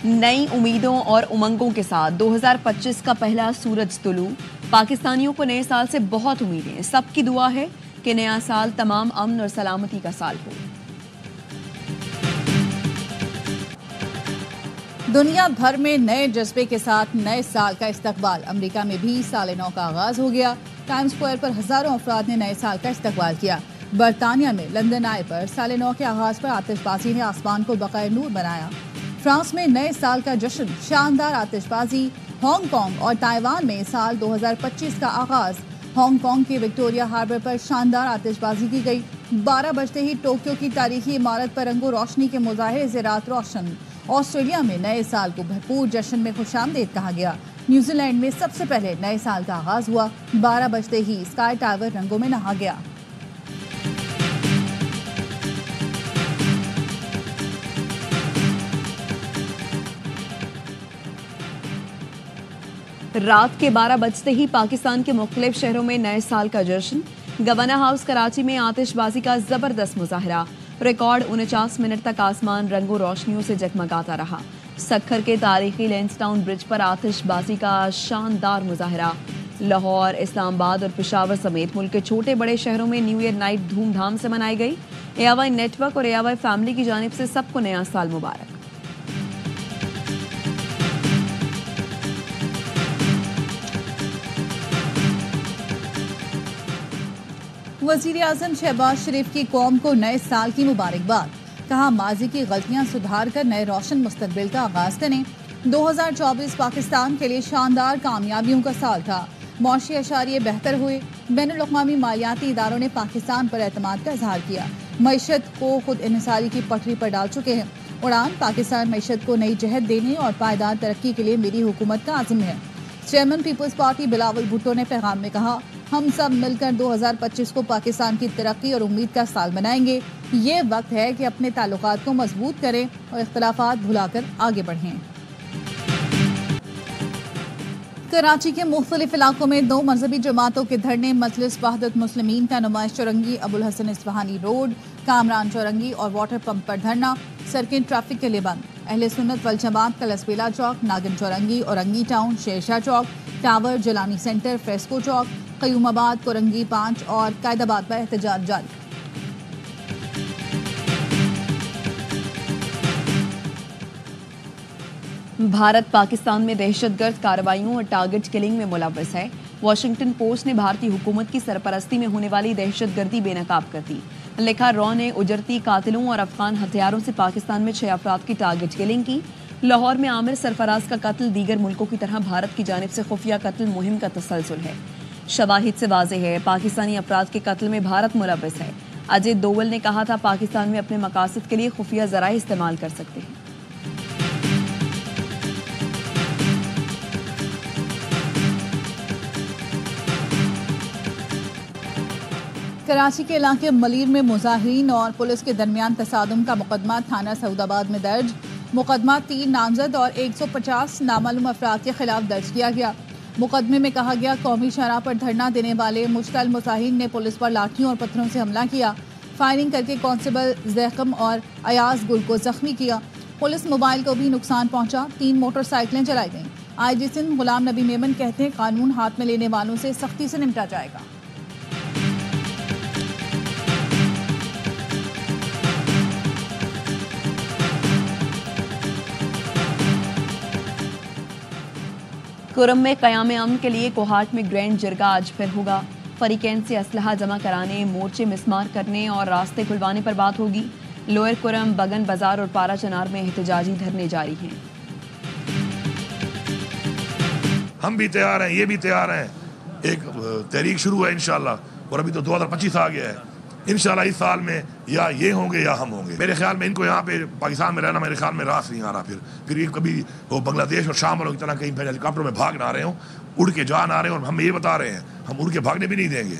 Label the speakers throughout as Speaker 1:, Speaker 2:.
Speaker 1: नई उम्मीदों और उमंगों के साथ 2025 का पहला सूरज तुलू। पाकिस्तानियों को नए साल से बहुत उम्मीदें। सबकी दुआ है कि नया साल तमाम अमन और सलामती का साल हो।
Speaker 2: दुनिया भर में नए जज्बे के साथ नए साल का इस्तकबाल। अमेरिका में भी साल नौ का आगाज हो गया। टाइम्स स्क्वायर पर हजारों अफराद ने नए साल का इस्तकबाल किया। बरतानिया में लंदन आय पर साल नौ के आगाज पर आतिशबाजी ने आसमान को बकाए नूर बनाया। फ्रांस में नए साल का जश्न, शानदार आतिशबाजी। हांगकांग और ताइवान में साल 2025 का आगाज। हांगकांग के विक्टोरिया हार्बर पर शानदार आतिशबाजी की गई। 12 बजते ही टोक्यो की तारीखी इमारत पर रंगो रोशनी के मुजाहरे से रात रोशन। ऑस्ट्रेलिया में नए साल को भरपूर जश्न में खुशामदीद कहा गया। न्यूजीलैंड में सबसे पहले नए साल का आगाज हुआ। 12 बजते ही स्काई टावर रंगों में नहा गया।
Speaker 1: रात के 12 बजते ही पाकिस्तान के मुख्तलिफ शहरों में नए साल का जश्न। गवर्नर हाउस कराची में आतिशबाजी का जबरदस्त मुजाहरा। रिकॉर्ड 49 मिनट तक आसमान रंगों रोशनियों से जगमगाता रहा। सक्खर के तारीखी लेंसटाउन ब्रिज पर आतिशबाजी का शानदार मुजाहरा। लाहौर, इस्लामाबाद और पेशावर समेत मुल्क के छोटे बड़े शहरों में न्यू ईयर नाइट धूमधाम से मनाई गई। एआवाई नेटवर्क और एआवाई फैमिली की जानिब से सबको नया साल मुबारक।
Speaker 2: वजीर आजम शहबाज शरीफ की कौम को नए साल की मुबारकबाद। कहा, माजी की गलतियां सुधार कर नए रोशन मुस्तकबिल का आगाज करें। 2024 पाकिस्तान के लिए शानदार कामयाबियों का साल था। मौशी अशारिये बेहतर हुए। बैनुल-अक़वामी मालियाती इदारों ने पाकिस्तान पर एतमाद का इजहार किया। मईशत को खुद इन्हिसारी की पटरी पर डाल चुके हैं। उड़ान, पाकिस्तान मईशत को नई जहत देने और पायदार तरक्की के लिए मेरी हुकूमत का आज़म है। Chairman Peoples Party Bilawal Bhutto ने पैगाम में कहा, हम सब मिलकर 2025 को पाकिस्तान की तरक्की और उम्मीद का साल बनाएंगे। ये वक्त है कि अपने ताल्लुकात को मजबूत करें और इख्तलाफात भुलाकर आगे बढ़ें। कराची के मुख्तलिफ इलाकों में 2 मजहबी जमातों के धरने। मजलिस वहदत मुस्लिमीन का नुमाइश चौरंगी, अबुल हसन इस्फहानी रोड, कामरान चौरंगी और वाटर पंप पर धरना। सड़कें ट्रैफिक के लिए बंद। अहले सुन्नत वल जमात का लसबेला चौक, नागिन चौरंगी, औरंगी टाउन, शेरशाह चौक, टावर, जलानी सेंटर, फ्रेस्को चौक, कयूमाबाद, कोरंगी 5 और कायदाबाद पर एहतजाज जारी।
Speaker 1: भारत पाकिस्तान में दहशतगर्द कार्रवाइयों और टारगेट किलिंग में मुलव्वस है। वॉशिंगटन पोस्ट ने भारतीय हुकूमत की सरपरस्ती में होने वाली दहशतगर्दी बेनकाब कर दी। लिखा, रॉ ने उजरती कातिलों और अफगान हथियारों से पाकिस्तान में 6 अफराद की टारगेट किलिंग की। लाहौर में आमिर सरफराज का कत्ल दीगर मुल्कों की तरह भारत की जानिब से खुफिया कत्ल मुहिम का तसलसल है। शवाहिद से वाज़ेह है, पाकिस्तानी अफराद के कत्ल में भारत मुलव्वस है। अजय दोवल ने कहा था, पाकिस्तान में अपने मकासद के लिए खुफिया ज़राए इस्तेमाल कर सकते हैं।
Speaker 2: कराची के इलाके मलीर में मुजाहिरीन और पुलिस के दरमियान तसादुम का मुकदमा थाना सऊदाबाद में दर्ज। मुकदमा 3 नामजद और 150 नामालूम अफराद के खिलाफ दर्ज किया गया। मुकदमे में कहा गया, कौमी शरह पर धरना देने वाले मुश्तल मुजाहिरीन ने पुलिस पर लाठियों और पत्थरों से हमला किया। फायरिंग करके कांस्टेबल जैकम और अयाज गुल को जख्मी किया। पुलिस मोबाइल को भी नुकसान पहुंचा। 3 मोटरसाइकिलें जलाई गईं। आईजी सिंध गुलाम नबी मेमन कहते हैं, कानून हाथ में लेने वालों से सख्ती से निपटा जाएगा।
Speaker 1: कुरम में क़याम अमन के लिए कोहाट में ग्रैंड जिरगा आज फिर होगा। फरीकैन से असलहा जमा कराने, मोर्चे मिसमार करने और रास्ते खुलवाने पर बात होगी। लोअर कुरम, बगन बाजार और पारा चनार में एहतजाजी धरने जारी हैं।
Speaker 3: हम भी तैयार हैं, ये भी तैयार हैं। एक तहरीक शुरू है इंशाल्लाह, और अभी तो 2025 आ गया है। इंशाल्लाह इस साल में या ये होंगे या हम होंगे। मेरे ख्याल में इनको यहाँ पे पाकिस्तान में रहना मेरे ख्याल में रास नहीं आ रहा। फिर ये कभी वो बांग्लादेश और शाम वालों की तरह कहीं हेलीकॉप्टर में भाग ना रहे हों, उड़ के जा ना रहे हों। और हम ये बता रहे हैं, हम उड़ के भागने भी नहीं देंगे।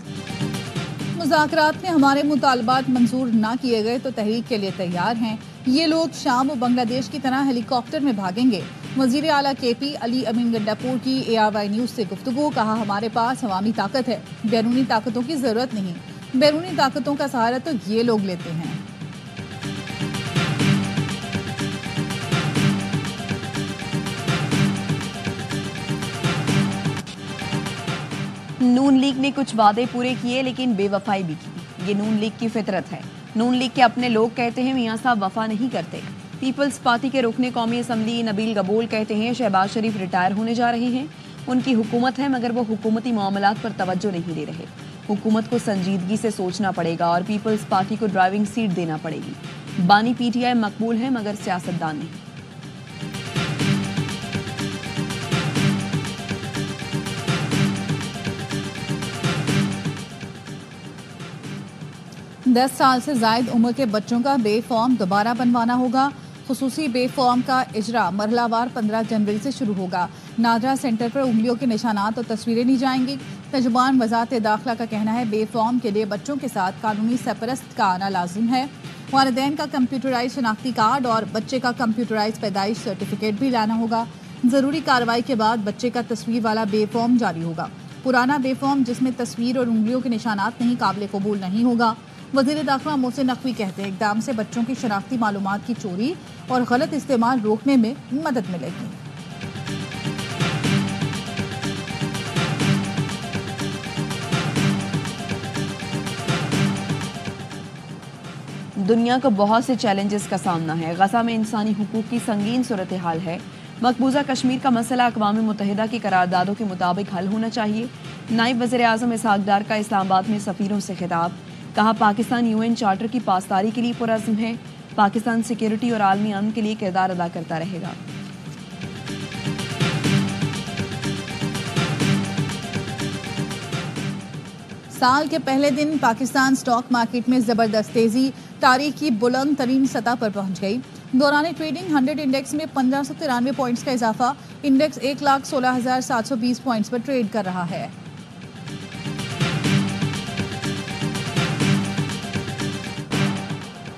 Speaker 2: मुज़ाकरात में हमारे मुतालबात मंजूर ना किए गए तो तहरीक के लिए तैयार हैं। ये लोग शाम और बांग्लादेश की तरह हेलीकॉप्टर में भागेंगे। वज़ीर आला केपी अली अमीन गंडापुर की ARY न्यूज़ से गुफ्तगू। कहा, हमारे पास अवामी ताकत है, बैरूनी ताकतों की जरूरत नहीं। बैरूनी ताकतों का सहारा तो ये लोग लेते हैं।
Speaker 1: नून लीग ने कुछ वादे पूरे किए लेकिन बेवफाई भी की। ये नून लीग की फितरत है। नून लीग के अपने लोग कहते हैं मियां साहब वफा नहीं करते। पीपल्स पार्टी के रुकने कौमी असम्बली नबील गबोल कहते हैं शहबाज शरीफ रिटायर होने जा रहे हैं। उनकी हुकूमत है मगर वो हुकूमती मामलात पर तवज्जो नहीं दे रहे। हुकूमत को संजीदगी से सोचना पड़ेगा और पीपल्स पार्टी को ड्राइविंग सीट देना पड़ेगी। बानी पीटीआई मकबूल है मगर सियासतदान नहीं।
Speaker 2: 10 साल से जायद उम्र के बच्चों का बे फॉर्म दोबारा बनवाना होगा। खुसूसी बे फॉर्म का इजरा मरहलावार 15 जनवरी से शुरू होगा। नादरा सेंटर पर उंगलियों के निशानात और तस्वीरें ली जाएंगी। तर्जुमान वजारत दाखिला का कहना है बे फॉर्म के लिए बच्चों के साथ कानूनी सरपरस्त का आना लाजिम है। वालिदैन का कंप्यूटराइज शनाख्ती कार्ड और बच्चे का कंप्यूटराइज पैदाइश सर्टिफिकेट भी लाना होगा। जरूरी कार्रवाई के बाद बच्चे का तस्वीर वाला बे फॉर्म जारी होगा। पुराना बे फॉर्म जिसमें तस्वीर और उंगलियों के निशानात नहीं काबिल कबूल नहीं होगा। वज़ीर दाखिला मोहसिन नकवी कहते हैं इक़दाम से बच्चों की शनाख्ती मालूमात की चोरी और गलत इस्तेमाल रोकने में मदद मिलेगी।
Speaker 1: दुनिया को बहुत से चैलेंजेस का सामना है। गजा में इंसानी हुकूक की संगीन सूरत हाल है। मकबूजा कश्मीर का मसला अक़वाम मुत्तहिदा की करारदादों के मुताबिक हल होना चाहिए। नायब वज़ीर आज़म इसहाक डार का इस्लामाबाद में सफ़ीरों से खिताब। कहा पाकिस्तान यूएन चार्टर की पासदारी के लिए पुरअज़्म है। पाकिस्तान सिक्योरिटी और आलमी अमन के लिए किरदार अदा करता रहेगा।
Speaker 2: साल के पहले दिन पाकिस्तान स्टॉक मार्केट में जबरदस्त तेजी तारीख की बुलंद तरीन सतह पर पहुंच गई। दौरान ट्रेडिंग 100 इंडेक्स में 1593 पॉइंट्स का इजाफा। इंडेक्स 1,16,720 पॉइंट्स पर ट्रेड कर रहा है।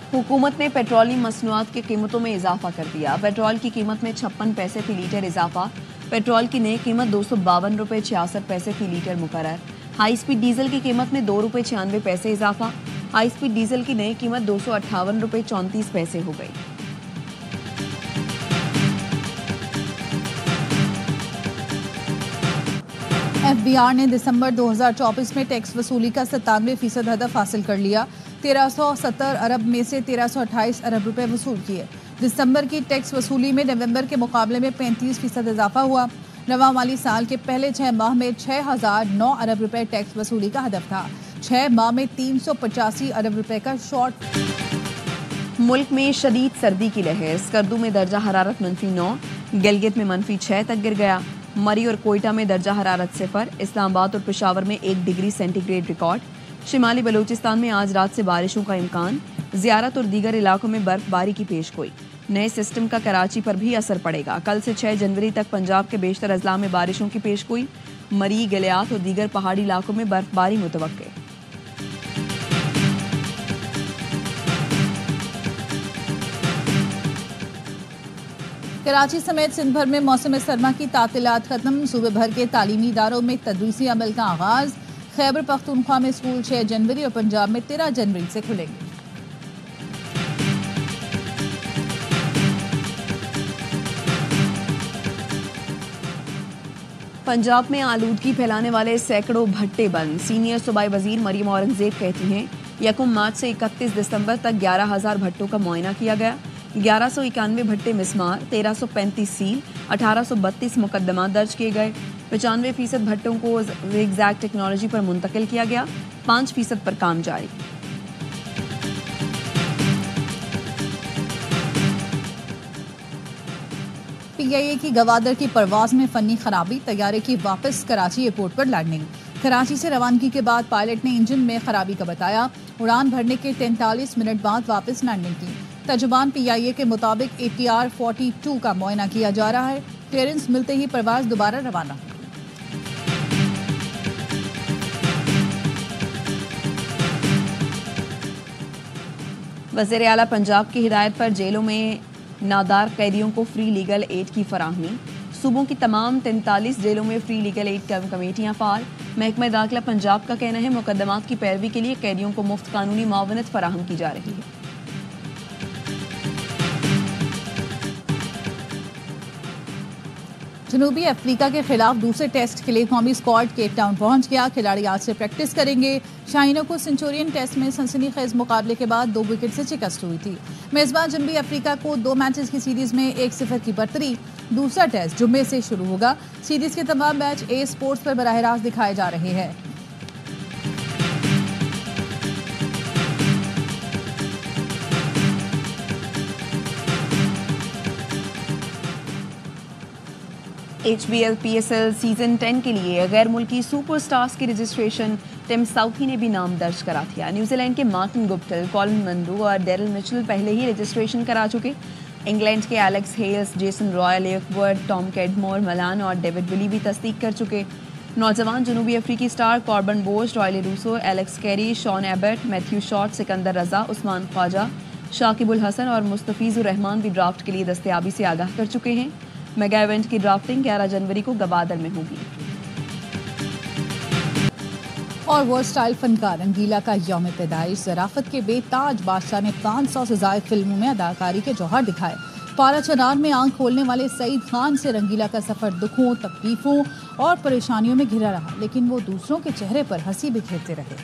Speaker 1: हुकूमत ने पेट्रोलियम मसनूआत की कीमतों में इजाफा कर दिया। पेट्रोल की कीमत में 56 पैसे फी लीटर इजाफा। पेट्रोल की नई कीमत 252 रुपये 66 पैसे फी लीटर मुकर्रर। हाई स्पीड डीजल की कीमत में 2 रुपये 96 पैसे इजाफा। हाई स्पीड डीजल की नई कीमत 258 रुपये 34 पैसे हो गई।
Speaker 2: एफबीआर ने दिसंबर 2024 में टैक्स वसूली का 97% हदफ हासिल कर लिया। 1370 अरब में से 1328 अरब रुपए वसूल किए। दिसंबर की टैक्स वसूली में नवंबर के मुकाबले में 35% इजाफा हुआ। नवा माली साल के पहले 6 माह में 6009 अरब रुपए टैक्स वसूली का हदफ था। 6 माह में 385 अरब रुपए का शॉर्ट।
Speaker 1: मुल्क में शदीद सर्दी की लहर। स्कर्दू में दर्जा हरारत -9, गिलगित में -6 तक गिर गया। मरी और कोयटा में दर्जा हरारत 0, इस्लामाबाद और पेशावर में 1 डिग्री सेंटीग्रेड रिकॉर्ड। शिमाली बलूचिस्तान में आज रात से बारिशों का इम्कान। ज़ियारत और दीगर इलाकों में बर्फबारी की पेशगोई। नए सिस्टम का कराची पर भी असर पड़ेगा। कल से 6 जनवरी तक पंजाब के बेशतर अजला में बारिशों की पेशगोई। मरी, गलियात और दीगर पहाड़ी इलाकों में बर्फबारी मुतवक्के।
Speaker 2: कराची समेत सिंध भर में मौसम सरमा की तातीलात खत्म। सूबे भर के तालीमी इदारों में तदरीसी अमल का आगाज। खैबर पख्तूनख्वा में स्कूल 6 जनवरी और पंजाब में 13 जनवरी से खुलेंगे।
Speaker 1: पंजाब में आलूदगी फैलाने वाले सैकड़ों भट्टे बंद। सीनियर सूबाई वजीर मरियम औरंगजेब कहती हैं 1 मार्च से 31 दिसंबर तक 11,000 भट्टों का मुआयना किया गया। 1191 भट्टे मिसमार, 1335 सील, 1832 मुकदमा दर्ज किए गए। 95% भट्टों को ज़िगज़ैग टेक्नोलॉजी पर मुंतकिल किया गया। 5% पर काम जारी।
Speaker 2: पीआईए की गवादर की परवाज में फनी खराबी। तैयारे की वापस कराची एयरपोर्ट पर लैंडिंग। कराची से रवानगी के बाद पायलट ने इंजन में खराबी का बताया। उड़ान भरने के 43 मिनट बाद वापस लैंडिंग की। तर्जुमान पीआईए के मुताबिक ATR 42 का मुआयना किया जा रहा है। क्लियरेंस मिलते ही परवाज दोबारा रवाना होगी।
Speaker 1: वज़ीर आला पंजाब की हिदायत पर जेलों में नादार कैदियों को फ्री लीगल एड की फराहमी। सूबों की तमाम 43 जेलों में फ्री लीगल एड कमेटियां फाल। महकमा दाखिला पंजाब का कहना है मुकदमात की पैरवी के लिए कैदियों को मुफ्त कानूनी मुआवनत फराहम की जा रही है।
Speaker 2: जनूबी अफ्रीका के खिलाफ दूसरे टेस्ट के लिए कौमी स्क्वाड केप टाउन पहुंच गया। खिलाड़ी आज से प्रैक्टिस करेंगे। शाहीनों को सेंचुरियन टेस्ट में सनसनीखेज मुकाबले के बाद 2 विकेट से शिकस्त हुई थी। मेजबान जनूबी अफ्रीका को 2 मैचेस की सीरीज में 1-0 की बढ़तरी। दूसरा टेस्ट जुम्मे से शुरू होगा। सीरीज के तमाम मैच ए स्पोर्ट्स पर बराह रास्त दिखाए जा रहे हैं।
Speaker 1: HBL PSL सीजन 10 के लिए गैर मुल्की सुपरस्टार्स की रजिस्ट्रेशन टिम साउथी ने भी नाम दर्ज करा दिया। न्यूजीलैंड के मार्टिन गुप्टिल, कॉलिन मंरू और डेरिल मिचेल पहले ही रजिस्ट्रेशन करा चुके। इंग्लैंड के एलेक्स हेल्स, जेसन रॉयल, एकवर्ड, टॉम कैडमोर, मलान और डेविड विली भी तस्दीक कर चुके। नौजवान जनूबी अफ्रीकी star Corbin Bosch, Rilee Rossouw, Alex Carey, Sean Abbott, Matthew Short, Sikandar Raza, Usman Khawaja, Shakibul Hasan और मुस्तफिजुर रहमान भी ड्राफ्ट के लिए दस्तयाबी से आगाह कर चुके हैं। मेगा इवेंट की ड्राफ्टिंग 11 जनवरी को गवादर में होगी।
Speaker 2: और वर्ल्ड स्टाइल फनकार रंगीला का यौम पैदाइश। ज़राफत के बेताज बादशाह ने 500 से ज़ायद फिल्मों में अदाकारी के जौहर दिखाए। पारा चनार में आंख खोलने वाले सईद खान से रंगीला का सफर दुखों, तकलीफों और परेशानियों में घिरा रहा, लेकिन वो दूसरों के चेहरे पर हंसी बिखेरते रहे।